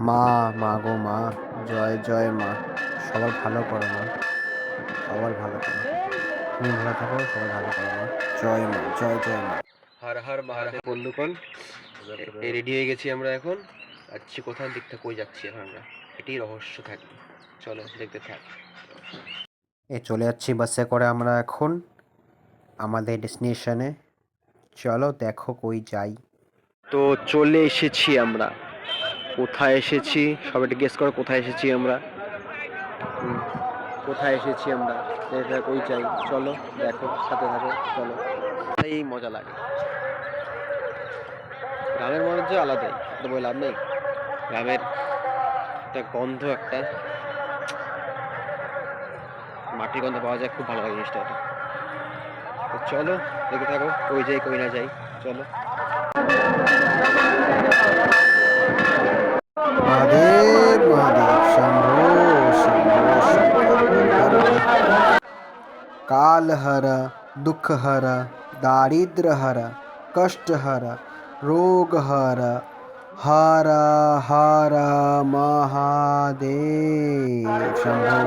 মা, মা গো মা, জয় জয় মা, সবার ভালো করো মা, সবার ভালো করো, তুমি ভালো থাকো, সবাই ভালো করো মা, জয় মা, জয় জয় মা। হর হর মহাদেব বন্ধুগণ, রেডি হয়ে গেছি আমরা এখন। যাচ্ছি কোথায়, দিকটা কই যাচ্ছি এখন আমরা, এটাই রহস্য থাকবে, চলো দেখতে থাক। চলে যাচ্ছি বাসে করে আমরা এখন আমাদের ডেস্টিনেশনে, চলো দেখো কই যাই। তো চলে এসেছি আমরা, কোথায় এসেছি সবাই একটু গেস করো, কোথায় এসেছি আমরা? কোথায় এসেছি আমরা, এটা কই যাই, চলো দেখো, সাথে থাকো, চলো। এই মজা লাগে, গ্রামের মজা আলাদাই, তো বলে লাভ নেই। গ্রামের একটা গন্ধ, একটা মাটির গন্ধ পাওয়া যায়, খুব ভালো লাগে জিনিসটা। তো চলো দেখে থাকো, কই যাই কই না যাই, চলো। মহাদেব মহাদেব, শম্ভো শম্ভো শঙ্কর, काल हरा, दुख हरा, दारिद्र हरा, कष्ट हरा, रोग हरा, हरा हरा महादेव शंभो।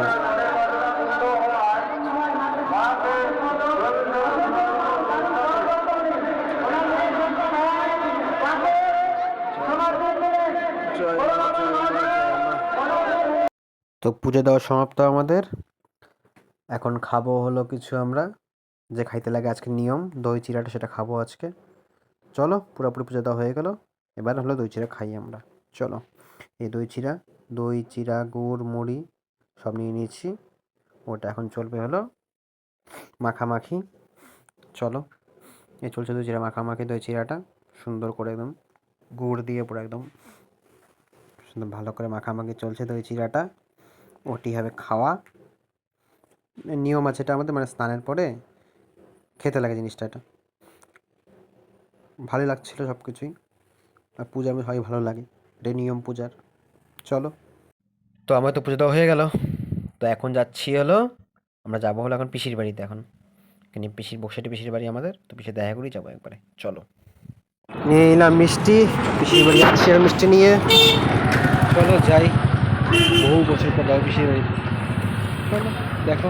তো পুজো দেওয়া সমাপ্ত আমাদের, এখন খাবো হলো কিছু আমরা, যে খাইতে লাগে আজকে নিয়ম, দই চিড়াটা, সেটা খাবো আজকে। চলো, পুরোপুরি পুজো দেওয়া হয়ে গেল, এবার হলো দই চিড়া খাই আমরা, চলো। এই দই চিড়া গুড় মুড়ি সব নিয়ে নিয়েছি, ওটা এখন চলবে হলো মাখামাখি, চলো। এই চলছে দই চিড়া মাখামাখি, দই চিড়াটা সুন্দর করে একদম গুড় দিয়ে পুরো একদম সুন্দর ভালো করে মাখামাখি চলছে দই চিড়াটা, ওটি হবে খাওয়া। নিয়ম আছে এটা আমাদের, মানে স্নানের পরে খেতে লাগে জিনিসটা, এটা ভালো লাগছিলো সব কিছুই, আর পূজা আমি হয় ভালো লাগে, এটা নিয়ম পূজার, চলো। তো আমার তো পুজো দেওয়া হয়ে গেল, তো এখন যাচ্ছি হলো, আমরা যাবো হলো এখন পিসির বাড়িতে। এখন এখানে পিসির বসেটি পিসির বাড়ি আমাদের, তো পিসির দেখা করেই যাবো একবারে, চলো। নিয়ে এলাম মিষ্টি, পিসির বাড়ি যাচ্ছি আর মিষ্টি নিয়ে, চলো যাই। বহু বছর পর যাবো পিসির বাড়ি, চলো দেখো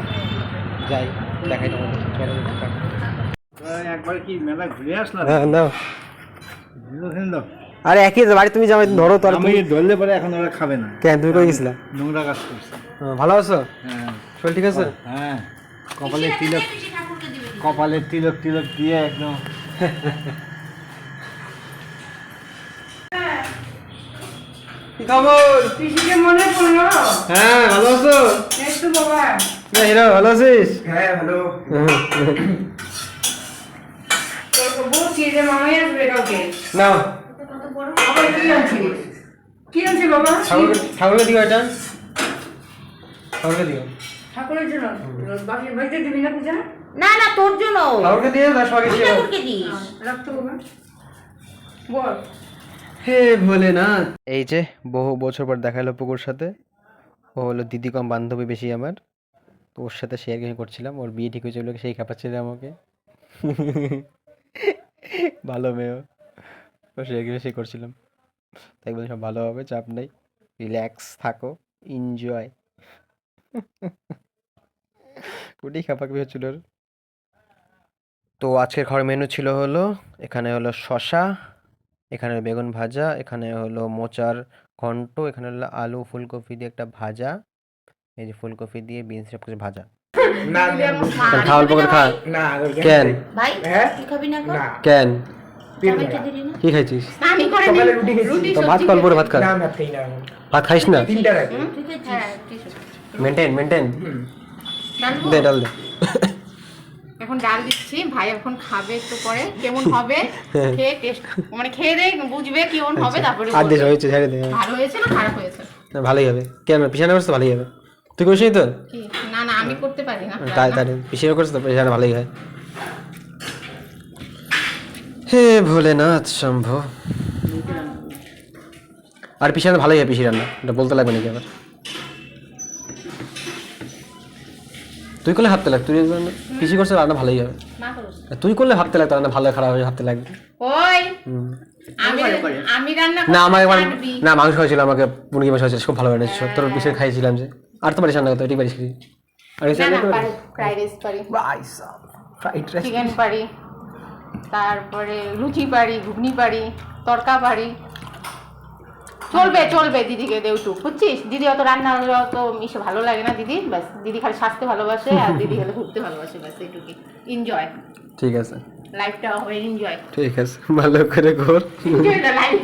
যাই, দেখাই তোমাদের, চলো দেখতে থাকো। একবার কি মেলা ঘুরে আসলাম? হ্যাঁ নাও, দাও। আরে একই তো বাড়ি, তুমি যাবে ধরো তো, আর আমি তুমি ধরলে পরে এখন ওরা খাবে না। কেন, তুমি কই গেছিলা? নোংরা কাজ করছে। ভালো আছো? হ্যাঁ, শরীর ঠিক আছে? হ্যাঁ, কপালে তিলক টিলক দিয়ে একদম। কি খবর? পিসিকে মনে পড়লো? হ্যাঁ ভালো আছো? এই তো বাবা। না হিরো, ভালো আছিস? হ্যাঁ ভালো। বলছি যে মামাই আসবে কাউকে। না আবার কি আনছিস? কি আনছিস বাবা? ঠাকুরকে দিও এটা, ঠাকুরকে দিও, ঠাকুরের জন্য বাড়ির বাড়িতে দিবি না পূজা? না না তোর জন্য ঠাকুরকে দিয়ে তার সবাইকে দিও। ঠাকুরকে দিস। রাখতো বাবা। বল। হে ভোলেনাথ। এই যে বহু বছর পর দেখা এলো পুকুর সাথে, ও হলো দিদি কম বান্ধবী বেশি আমার, তো ওর সাথে শেয়ার করছিলাম, ওর বিয়ে ঠিক হয়েছে বলে সেই খাপাচ্ছিল আমাকে। ভালো মেয়ে, ও শেয়ার বেশি করছিলাম, তাই বলে সব ভালো হবে, চাপ নেই, রিল্যাক্স থাকো, এনজয়। ওটাই খাপাখাপি হচ্ছিল ওর। তো আজকের খাওয়ার মেনু ছিল হলো, এখানে হলো শশা, এখানে বেগুন ভাজা, এখানে হলো মোচার ঘন্ট, এখানে হলো আলু ফুলকপি দিয়ে একটা ভাজা, এই যে ফুলকপি দিয়ে বিনস সব কিছু ভাজা। না খা অল্প করে খা। না কেন ভাই হ্যাঁ? তুই খাবি না গো? কেন জামাইকে দিলি না? কি খাইছিস? আমি করে সকালে রুটি খেয়েছি। রুটি তো ভাত কল করে ভাত খা, না ভাত খাই না, ভাত খাইস না, তিনটা রাখি। তুই খেয়েছিস? হ্যাঁ ঠিক আছে। মেনটেন ডালবো? দে, ডাল দে। এখন ডাল দিচ্ছি, ভাই এখন খাবে একটু পরে, কেমন হবে খেয়ে টেস্ট, মানে খেয়ে দেখ বুঝবে কেমন হবে, তারপরে আর দেশ বলবে হয়েছে, ছেড়ে দে, ভালো হয়েছে না খারাপ হয়েছে। না, ভালোই হবে, কেন পিছনে করছিস তো ভালোই হবে, তুই করিস নি তো? কি না না আমি করতে পারি না তাই তাই পিছনে করছিস তো, পিছনে ভালোই হয়। হে ভোলেনাথ শম্ভো। আর পিছনে ভালোই হয় পিসি রান্না, এটা বলতে লাগবে নাকি আবার? তুই করলে ভাবতে লাগ, তুই পিসি করছে রান্না ভালোই হবে। মা করেছে। তুই করলে ভাবতে লাগতো রান্না ভালো খারাপ হয়ে ভাবতে লাগবে। ওই হুম। আমি আমি রান্না না আমার একবার পারবি। না মাংস হয়েছিল, আমাকে মুরগি মাংস হয়েছিল, খুব ভালো বানিয়েছিল, তোর পিসে খাইছিলাম যে। আর তো পারিস রান্না করতে, এটি পারিস কি? আর কিছু না রান্না না করতে পারি, পারিস? ফ্রাইড রাইস পারি, ফ্রাইড রাইস। চিকেন পারি, তারপরে লুচি পারি, ঘুগনি পারি, তড়কা পারি। চলবে চলবে, দিদিকে দেও একটু, বুঝছিস? দিদি অত রান্না অত মিশে ভালো লাগে না দিদি, ব্যাস দিদি খালি স্বাস্থ্য ভালোবাসে আর দিদি হলে ঘুরতে ভালোবাসে, ব্যাস এইটুকুই। এনজয় ঠিক আছে, লাইফটা হবে, এনজয় ঠিক আছে, ভালো করে ঘোর। Enjoy the life.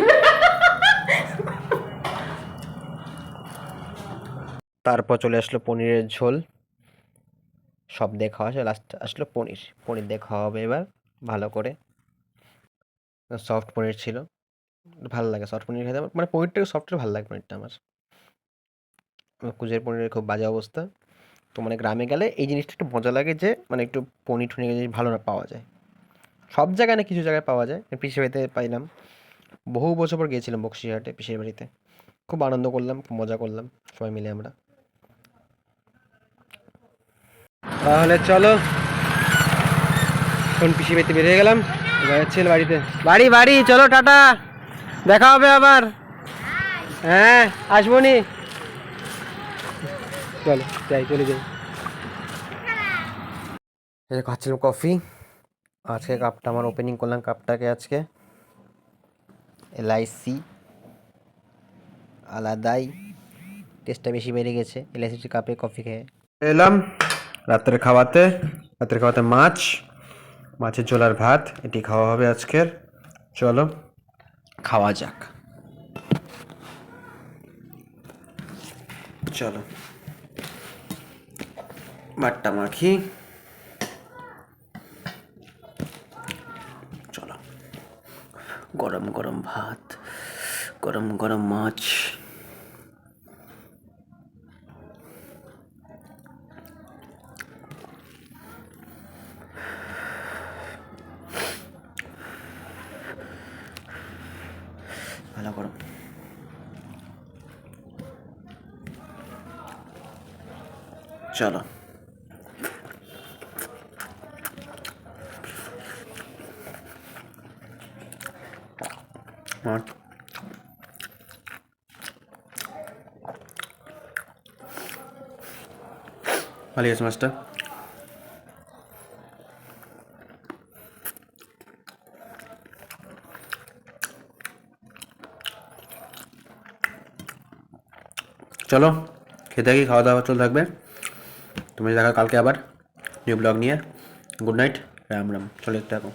তারপর চলে আসলো পনিরের ঝোল, সব দেখা হয়, লাস্ট আসলো পনির। পনির দিয়ে খাওয়া হবে এবার ভালো করে। সফট পনির ছিল, ভালো লাগে সফট পনির খেতে আমার, মানে পনিরটা সফটের ভালো লাগে পনিরটা আমার। কুজের পনিরের খুব বাজে অবস্থা। তো মানে গ্রামে গেলে এই জিনিসটা একটু মজা লাগে যে মানে একটু পনির টনির জিনিস ভালো না পাওয়া যায়, সব জায়গায় না কিছু জায়গায় পাওয়া যায়। পিসির বাড়িতে পাইলাম, বহু বছর পর গিয়েছিলাম বক্সিরহাটে পিসির বাড়িতে, খুব আনন্দ করলাম, খুব মজা করলাম সবাই মিলে আমরা। তাহলে চলো এখন পিসির বাড়িতে বেরিয়ে গেলাম, এবার ছিল বাড়িতে, বাড়ি বাড়ি চলো, টাটা, দেখা হবে আবার। হ্যাঁ আসবো নি, চলো যাই, চলে যাই। এই খাচ্ছিলাম কফি, আজকে কাপটা আমার ওপেনিং করলাম কাপটাকে আজকে, LIC আলাদাই টেস্টটা বেশি বেড়ে গেছে LIC কাপে কফি খেয়ে। এলাম রাত্রে খাওয়াতে, মাছ, মাছের ঝোল আর ভাত, এটি খাওয়া হবে আজকের। চলো খাওয়া যাক, চলো ভাতটা মাখি, চলো। গরম গরম ভাত, গরম গরম মাছ, ভালো গরম। চলো ভালো গেছে মাছটা। চলো খেতে থাকি, খাওয়া দাওয়া চলতে থাকবে, তুমি দেখা কালকে আবার নিউ ব্লগ নিয়ে। গুড নাইট, রাম রাম, চলো একটু এখন।